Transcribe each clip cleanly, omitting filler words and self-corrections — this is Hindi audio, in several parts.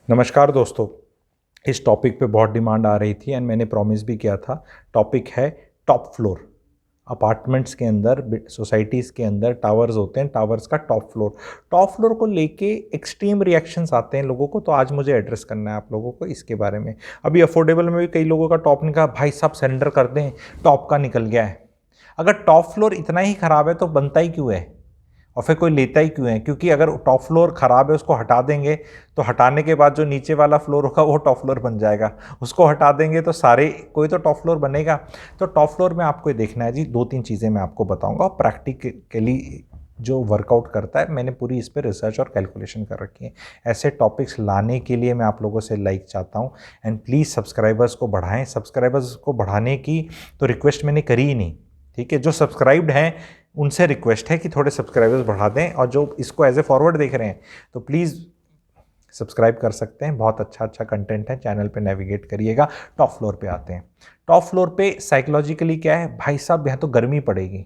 नमस्कार दोस्तों। इस टॉपिक पे बहुत डिमांड आ रही थी एंड मैंने प्रॉमिस भी किया था। टॉपिक है टॉप फ्लोर। अपार्टमेंट्स के अंदर, सोसाइटीज़ के अंदर टावर्स होते हैं, टावर्स का टॉप फ्लोर। टॉप फ्लोर को लेके एक्सट्रीम रिएक्शंस आते हैं लोगों को, तो आज मुझे एड्रेस करना है आप लोगों को इसके बारे में। अभी अफोर्डेबल में भी कई लोगों का टॉप निकला, भाई साहब सरेंडर कर दें, टॉप का निकल गया है। अगर टॉप फ्लोर इतना ही ख़राब है तो बनता ही क्यों है और फिर कोई लेता ही क्यों है? क्योंकि अगर टॉप फ्लोर ख़राब है उसको हटा देंगे तो हटाने के बाद जो नीचे वाला फ्लोर होगा वो टॉप फ्लोर बन जाएगा। उसको हटा देंगे तो सारे कोई तो टॉप फ्लोर बनेगा। तो टॉप फ्लोर में आपको ये देखना है जी, दो तीन चीज़ें मैं आपको बताऊंगा और प्रैक्टिकली जो वर्कआउट करता है, मैंने पूरी इस पर रिसर्च और कैलकुलेशन कर रखी है। ऐसे टॉपिक्स लाने के लिए मैं आप लोगों से लाइक चाहता हूँ एंड प्लीज़ सब्सक्राइबर्स को बढ़ाएं। सब्सक्राइबर्स को बढ़ाने की तो रिक्वेस्ट मैंने करी ही नहीं, ठीक है। जो सब्सक्राइब्ड हैं उनसे रिक्वेस्ट है कि थोड़े सब्सक्राइबर्स बढ़ा दें, और जो इसको एज ए फॉरवर्ड देख रहे हैं तो प्लीज़ सब्सक्राइब कर सकते हैं। बहुत अच्छा कंटेंट है, चैनल पे नेविगेट करिएगा। टॉप फ्लोर पे आते हैं। टॉप फ्लोर पे साइकोलॉजिकली क्या है, भाई साहब यहाँ तो गर्मी पड़ेगी,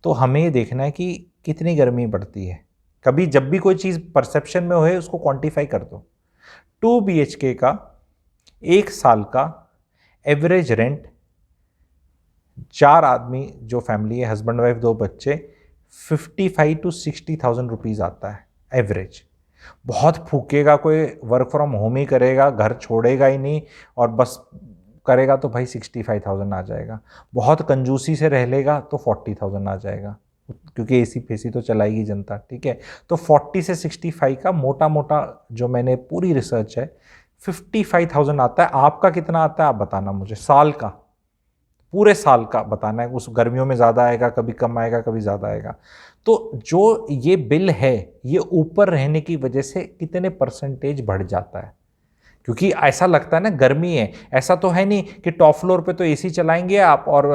तो हमें ये देखना है कि कितनी गर्मी पड़ती है। कभी जब भी कोई चीज़ परसेप्शन में होए उसको क्वांटिफाई कर दो। 2 BHK का 1 साल का एवरेज रेंट, 4 आदमी जो फैमिली है, हस्बैंड वाइफ 2 बच्चे, 55 to 60,000 रुपीज़ आता है एवरेज। बहुत फूकेगा कोई, वर्क फ्रॉम होम ही करेगा, घर छोड़ेगा ही नहीं और बस करेगा तो भाई 65,000 आ जाएगा। बहुत कंजूसी से रह लेगा तो 40,000 आ जाएगा, क्योंकि एसी फेसी तो चलाएगी जनता, ठीक है। तो 40 से 65 का मोटा मोटा जो मैंने पूरी रिसर्च है, 55,000 आता है। आपका कितना आता है आप बताना मुझे, साल का, पूरे साल का बताना है। उस गर्मियों में ज़्यादा आएगा, कभी कम आएगा, कभी ज़्यादा आएगा। तो जो ये बिल है ये ऊपर रहने की वजह से कितने परसेंटेज बढ़ जाता है, क्योंकि ऐसा लगता है ना गर्मी है। ऐसा तो है नहीं कि टॉप फ्लोर पे तो एसी चलाएंगे आप और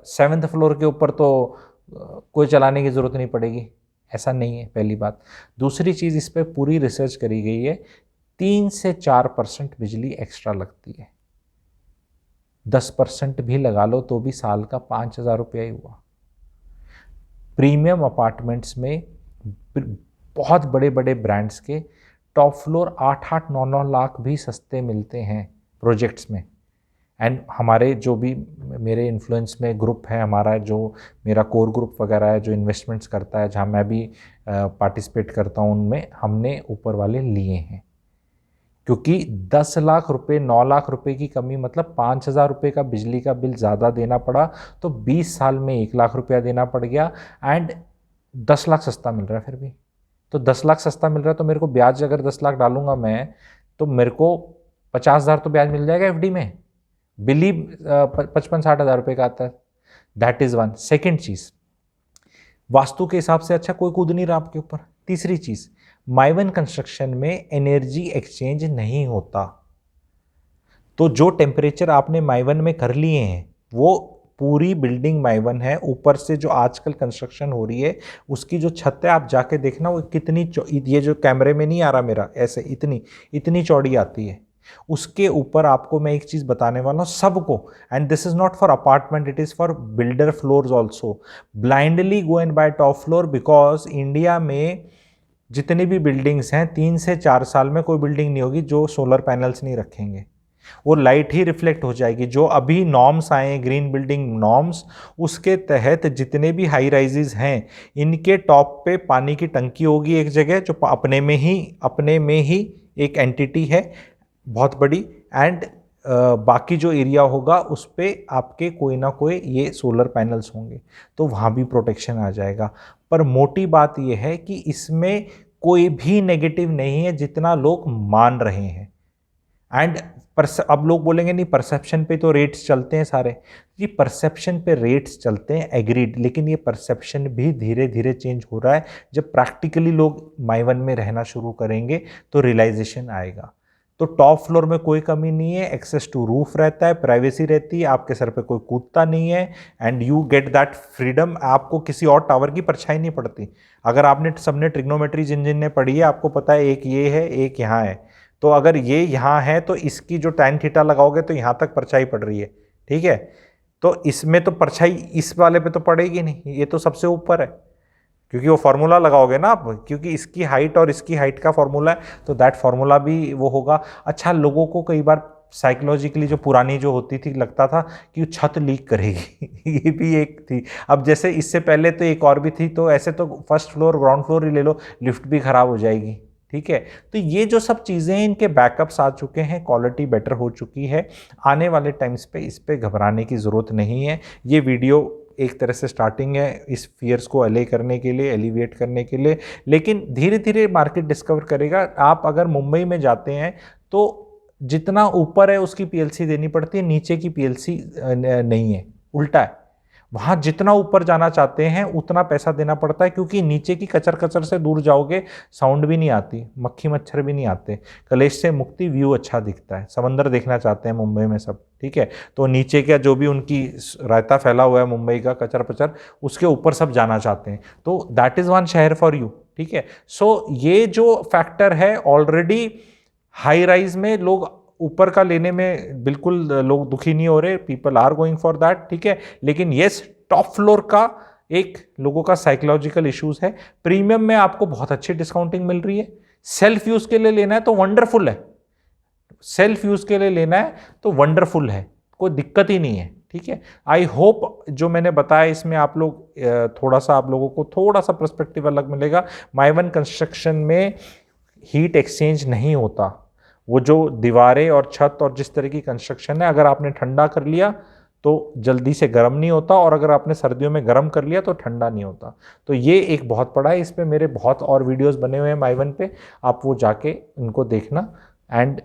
7th फ्लोर के ऊपर तो कोई चलाने की ज़रूरत नहीं पड़ेगी। ऐसा नहीं है, पहली बात। दूसरी चीज़, इस पर पूरी रिसर्च करी गई है, 3 से 4% बिजली एक्स्ट्रा लगती है। 10% भी लगा लो तो भी साल का 5,000 रुपया ही हुआ। प्रीमियम अपार्टमेंट्स में बहुत बड़े बड़े ब्रांड्स के टॉप फ्लोर 8-8, 9-9 लाख भी सस्ते मिलते हैं प्रोजेक्ट्स में। एंड हमारे जो भी मेरे इन्फ्लुएंस में ग्रुप है, हमारा जो मेरा कोर ग्रुप वगैरह है जो इन्वेस्टमेंट्स करता है, जहाँ मैं भी पार्टिसिपेट करता हूँ, उनमें हमने ऊपर वाले लिए हैं। क्योंकि 10 लाख रुपए, 9 लाख रुपए की कमी मतलब 5,000 रुपये का बिजली का बिल ज़्यादा देना पड़ा, तो 20 साल में 1 लाख रुपया देना पड़ गया। एंड 10 लाख सस्ता मिल रहा है फिर भी। तो 10 लाख सस्ता मिल रहा है तो मेरे को ब्याज अगर 10 लाख डालूंगा मैं, तो मेरे को 50,000 तो ब्याज मिल जाएगा एफडी में। बिल ही 55-60 हज़ार रुपये का आता है। That is one. सेकेंड चीज़, वास्तु के हिसाब से अच्छा कोई कूद नहीं रहा आपके ऊपर। तीसरी चीज़, माइवन कंस्ट्रक्शन में एनर्जी एक्सचेंज नहीं होता। तो जो टेम्परेचर आपने माइवन में कर लिए हैं वो पूरी बिल्डिंग माइवन है। ऊपर से जो आजकल कंस्ट्रक्शन हो रही है उसकी जो छत है आप जाके देखना वो कितनी, ये जो कैमरे में नहीं आ रहा मेरा, ऐसे इतनी इतनी चौड़ी आती है। उसके ऊपर आपको मैं एक चीज़ बताने वाला हूँ सबको, and this is not for apartment, it is for builder floors also. Blindly go and bye top floor, because India में जितनी भी बिल्डिंग्स हैं 3 से 4 साल में कोई बिल्डिंग नहीं होगी जो सोलर पैनल्स नहीं रखेंगे। वो लाइट ही रिफ्लेक्ट हो जाएगी। जो अभी नॉर्म्स आए, ग्रीन बिल्डिंग नॉर्म्स, उसके तहत जितने भी हाई राइजेस हैं इनके टॉप पे पानी की टंकी होगी एक जगह, जो अपने में ही एक एंटिटी है बहुत बड़ी। एंड बाकी जो एरिया होगा उस पर आपके कोई ना कोई ये सोलर पैनल्स होंगे, तो वहाँ भी प्रोटेक्शन आ जाएगा। पर मोटी बात ये है कि इसमें कोई भी नेगेटिव नहीं है जितना लोग मान रहे हैं। एंड अब लोग बोलेंगे नहीं परसेप्शन पे तो रेट्स चलते हैं सारे। जी परसेप्शन पे रेट्स चलते हैं, एग्रीड, लेकिन ये परसेप्शन भी धीरे धीरे चेंज हो रहा है। जब प्रैक्टिकली लोग माइवन में रहना शुरू करेंगे तो रियलाइजेशन आएगा। तो टॉप फ्लोर में कोई कमी नहीं है, एक्सेस टू रूफ रहता है, प्राइवेसी रहती है, आपके सर पे कोई कूदता नहीं है, and you get that freedom. आपको किसी और टावर की परछाई नहीं पड़ती। अगर आपने सबने ट्रिग्नोमेट्री जिन ने पढ़ी है आपको पता है एक ये है एक यहाँ है, तो अगर ये यहाँ है तो इसकी जो tan थीटा लगाओगे तो यहाँ तक परछाई पड़ रही है, ठीक है। तो इसमें तो परछाई इस वाले पे तो पड़ेगी नहीं, ये तो सबसे ऊपर है, क्योंकि वो फार्मूला लगाओगे ना आप, क्योंकि इसकी हाइट और इसकी हाइट का फार्मूला है, तो दैट फार्मूला भी वो होगा। अच्छा, लोगों को कई बार साइकोलॉजिकली जो पुरानी जो होती थी लगता था कि छत लीक करेगी ये भी एक थी। अब जैसे इससे पहले तो एक और भी थी, तो ऐसे तो फर्स्ट फ्लोर ग्राउंड फ्लोर ही ले लो, लिफ्ट भी खराब हो जाएगी, ठीक है। तो ये जो सब चीज़ें हैं, इनके बैकअप्स आ चुके हैं, क्वालिटी बेटर हो चुकी है। आने वाले टाइम्स पे इस पे घबराने की ज़रूरत नहीं है। ये वीडियो एक तरह से स्टार्टिंग है इस फियर्स को अले करने के लिए, एलिविएट करने के लिए, लेकिन धीरे धीरे मार्केट डिस्कवर करेगा। आप अगर मुंबई में जाते हैं तो जितना ऊपर है उसकी पीएलसी देनी पड़ती है, नीचे की पीएलसी नहीं है, उल्टा है। वहाँ जितना ऊपर जाना चाहते हैं उतना पैसा देना पड़ता है, क्योंकि नीचे की कचर कचर से दूर जाओगे, साउंड भी नहीं आती, मक्खी मच्छर भी नहीं आते, कलेश से मुक्ति, व्यू अच्छा दिखता है, समंदर देखना चाहते हैं मुंबई में सब, ठीक है। तो नीचे का जो भी उनकी रायता फैला हुआ है मुंबई का कचर पचर, उसके ऊपर सब जाना चाहते हैं, तो दैट इज़ वन शहर फॉर यू, ठीक है। सो ये जो फैक्टर है, ऑलरेडी हाई राइज में लोग ऊपर का लेने में बिल्कुल लोग दुखी नहीं हो रहे, people are going for that, ठीक है। लेकिन येस, टॉप फ्लोर का एक लोगों का साइकोलॉजिकल इश्यूज है। प्रीमियम में आपको बहुत अच्छी डिस्काउंटिंग मिल रही है, सेल्फ यूज के लिए लेना है तो वंडरफुल है, सेल्फ यूज के लिए लेना है तो वंडरफुल है, कोई दिक्कत ही नहीं है, ठीक है। आई होप जो मैंने बताया इसमें आप लोग थोड़ा सा, आप लोगों को थोड़ा सा पर्सपेक्टिव अलग मिलेगा। माइवन कंस्ट्रक्शन में हीट एक्सचेंज नहीं होता, वो जो दीवारें और छत और जिस तरह की कंस्ट्रक्शन है, अगर आपने ठंडा कर लिया तो जल्दी से गर्म नहीं होता, और अगर आपने सर्दियों में गर्म कर लिया तो ठंडा नहीं होता। तो ये एक बहुत बड़ा है, इस पे मेरे बहुत और वीडियोस बने हुए हैं माइवन पे, आप वो जाके उनको देखना। एंड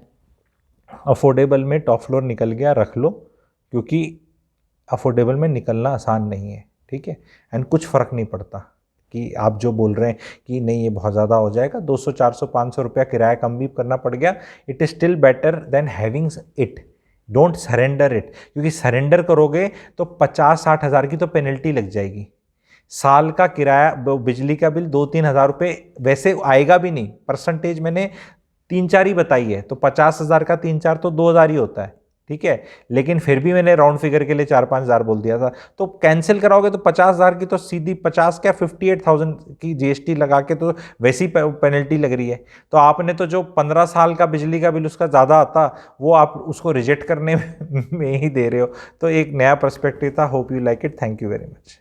अफोर्डेबल में टॉप फ्लोर निकल गया, रख लो, क्योंकि अफोर्डेबल में निकलना आसान नहीं है, ठीक है। एंड कुछ फ़र्क नहीं पड़ता कि आप जो बोल रहे हैं कि नहीं ये बहुत ज़्यादा हो जाएगा, 200 400 500 रुपया किराया कम भी करना पड़ गया, it is still better than having it. Don't surrender it, क्योंकि सरेंडर करोगे तो 50-60 हज़ार की तो पेनल्टी लग जाएगी। साल का किराया, बिजली का बिल 2-3 हज़ार रुपये वैसे आएगा भी नहीं, परसेंटेज मैंने 3-4 ही बताई है, तो 50,000 का 3-4 तो 2,000 ही होता है, ठीक है। लेकिन फिर भी मैंने राउंड फिगर के लिए 4-5 हज़ार बोल दिया था, तो कैंसिल कराओगे तो 50,000 की तो सीधी 50 क्या 58,000 की जीएसटी लगा के तो वैसी पेनल्टी लग रही है। तो आपने तो जो 15 साल का बिजली का बिल उसका ज़्यादा आता, वो आप उसको रिजेक्ट करने में ही दे रहे हो। तो एक नया पर्सपेक्टिव था, hope you like it, thank you very much.